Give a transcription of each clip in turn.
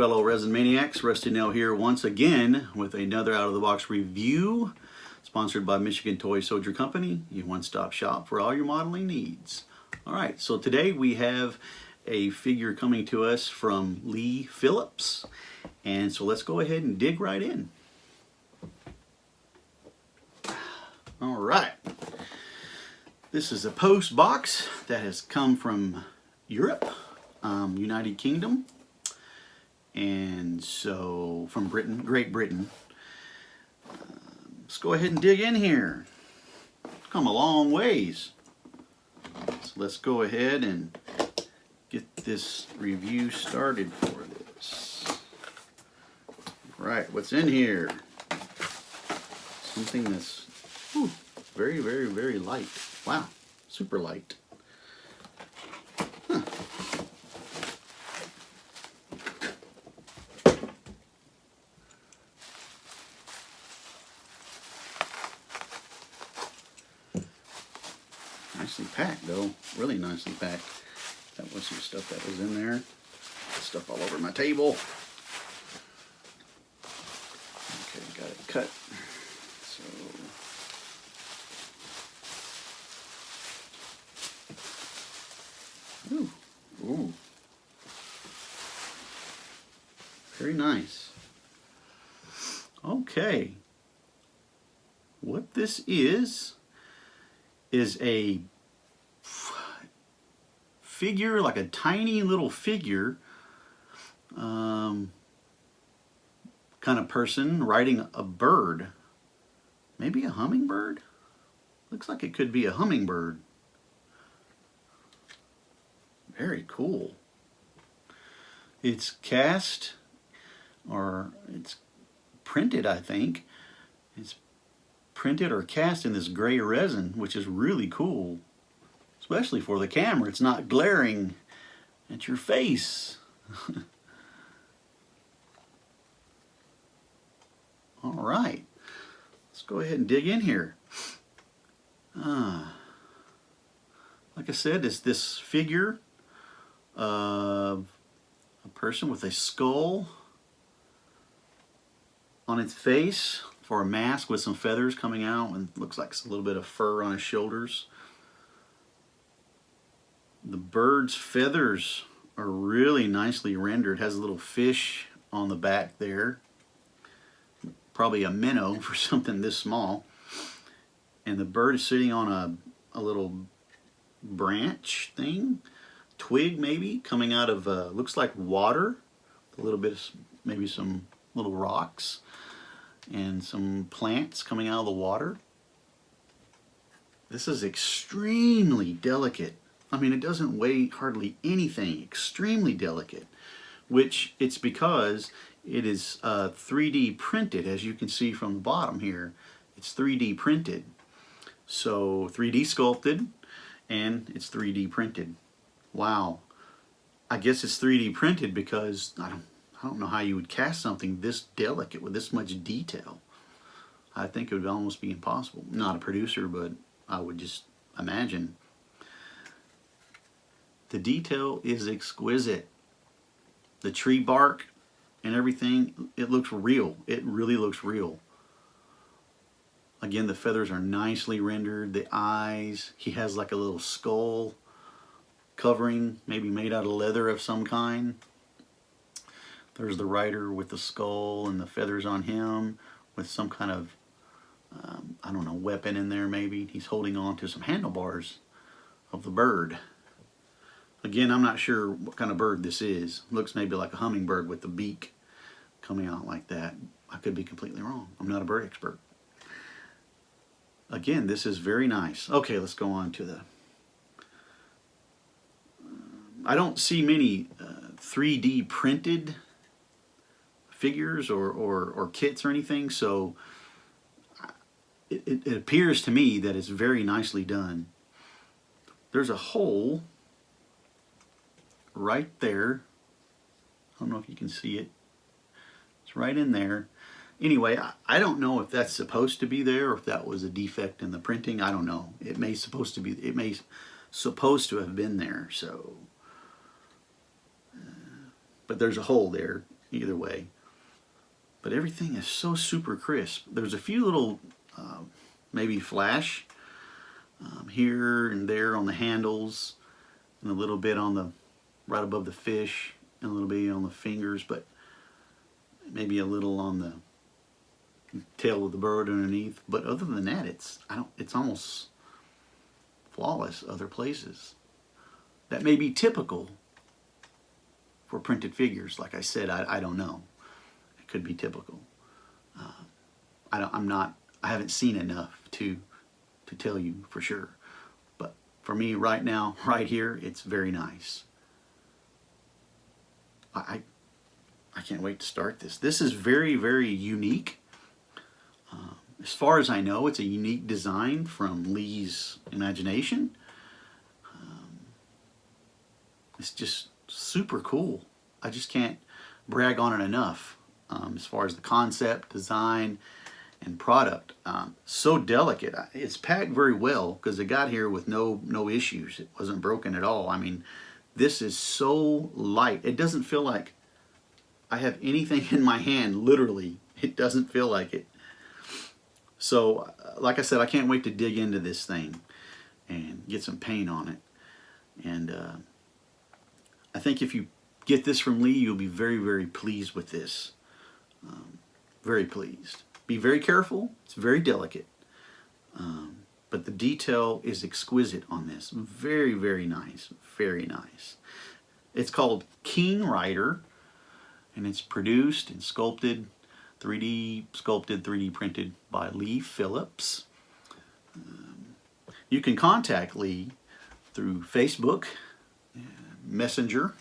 fellow Resin Maniacs. Rusty Nail here once again with another out-of-the-box review sponsored by Michigan Toy Soldier Company, your one-stop shop for all your modeling needs. Alright, so today we have a figure coming to us from Lee Phillips, and so let's go ahead and dig right in. Alright, this is a post box that has come from Europe, United Kingdom, and so from Great Britain. Let's go ahead and dig in here. It's come a long ways. So let's go ahead and get this review started for this. Right, what's in here? Something that's very, very, very light. Wow, super light. Huh. Nicely packed though, really nicely packed. That was some stuff that was in there. Stuff all over my table. Okay, got it cut. So ooh. Very nice. Okay. What this is a figure, like a tiny little figure kind of person riding a bird. Maybe a hummingbird? Looks like it could be a hummingbird. Very cool. It's cast, or it's printed, I think. It's printed or cast in this gray resin, which is really cool, especially for the camera. It's not glaring at your face. All right, let's go ahead and dig in here. Like I said, it's this figure of a person with a skull on its face for a mask with some feathers coming out, and looks like a little bit of fur on his shoulders. The bird's feathers are really nicely rendered. It has a little fish on the back there, probably a minnow for something this small, and the bird is sitting on a little branch thing, twig maybe, coming out of looks like water, a little bit of maybe some little rocks and some plants coming out of the water. This is extremely delicate. I mean, it doesn't weigh hardly anything. Extremely delicate, which it's because it is 3D printed, as you can see from the bottom here. It's 3D printed, so 3D sculpted, and it's 3D printed. Wow. I guess it's 3D printed because I don't know how you would cast something this delicate with this much detail. I think it would almost be impossible. I'm not a producer, but I would just imagine. The detail is exquisite. The tree bark and everything, it looks real. It really looks real. Again, the feathers are nicely rendered. The eyes, he has like a little skull covering, maybe made out of leather of some kind. There's the rider with the skull and the feathers on him with some kind of, I don't know, weapon in there maybe. He's holding on to some handlebars of the bird. Again, I'm not sure what kind of bird this is. Looks maybe like a hummingbird with the beak coming out like that. I could be completely wrong. I'm not a bird expert. Again, this is very nice. Okay, let's go on to the... I don't see many 3D printed figures or kits or anything, so it appears to me that it's very nicely done. There's a hole right there. I don't know if you can see it. It's right in there. Anyway, I don't know if that's supposed to be there or if that was a defect in the printing. I don't know. It may supposed to have been there. So, but there's a hole there. either way. But everything is so super crisp. There's a few little maybe flash here and there on the handles, and a little bit on the right above the fish, and a little bit on the fingers, but maybe a little on the tail of the bird underneath. But other than that, it's almost flawless other places. That may be typical for printed figures. Like I said, I don't know. It could be typical. I haven't seen enough to tell you for sure. But for me right now, right here, it's very nice. I can't wait to start this. This is very, very unique. As far as I know, it's a unique design from Lee's imagination. It's just super cool. I just can't brag on it enough as far as the concept, design, and product. So delicate. It's packed very well because it got here with no issues. It wasn't broken at all. I mean, this is so light. It doesn't feel like I have anything in my hand, literally. It doesn't feel like it. So, like I said, I can't wait to dig into this thing and get some paint on it. And I think if you get this from Lee, you'll be very, very pleased with this. Very pleased. Be very careful. It's very delicate. But the detail is exquisite on this. Very, very nice. Very nice. It's called King Rider, and it's produced and sculpted, 3D printed by Lee Phillips. You can contact Lee through Facebook Messenger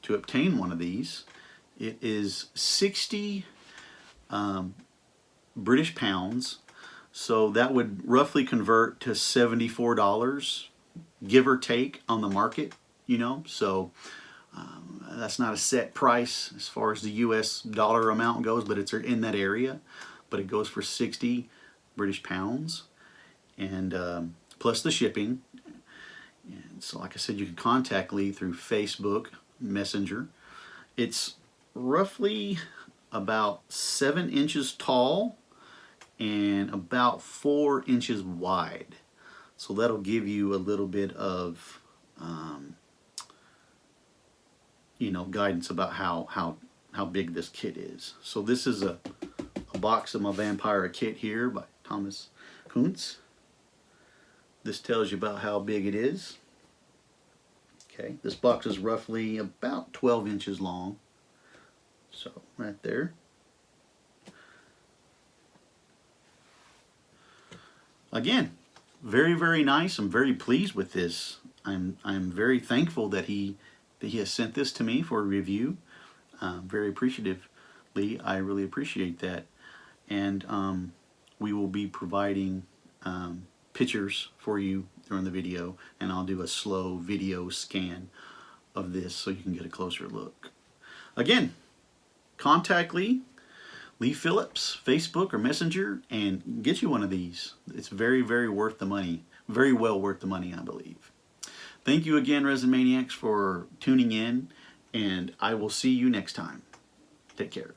to obtain one of these. It is 60 British pounds, so that would roughly convert to $74, give or take, on the market, you know. So that's not a set price as far as the US dollar amount goes, but it's in that area. But it goes for 60 British pounds, and plus the shipping. And so, like I said, you can contact Lee through Facebook Messenger. It's roughly about 7 inches tall and about 4 inches wide. So that'll give you a little bit of you know, guidance about how big this kit is. So this is a box of my Vampire kit here by Thomas Kuntz. This tells you about how big it is. Okay, this box is roughly about 12 inches long. So right there. Again, very, very nice. I'm very pleased with this. I'm very thankful that he has sent this to me for a review. Very appreciative, Lee. I really appreciate that. And we will be providing pictures for you during the video, and I'll do a slow video scan of this so you can get a closer look. Again, contact Lee Phillips, Facebook or Messenger, and get you one of these. It's very, very worth the money. Very well worth the money, I believe. Thank you again, Resin Maniacs, for tuning in, and I will see you next time. Take care.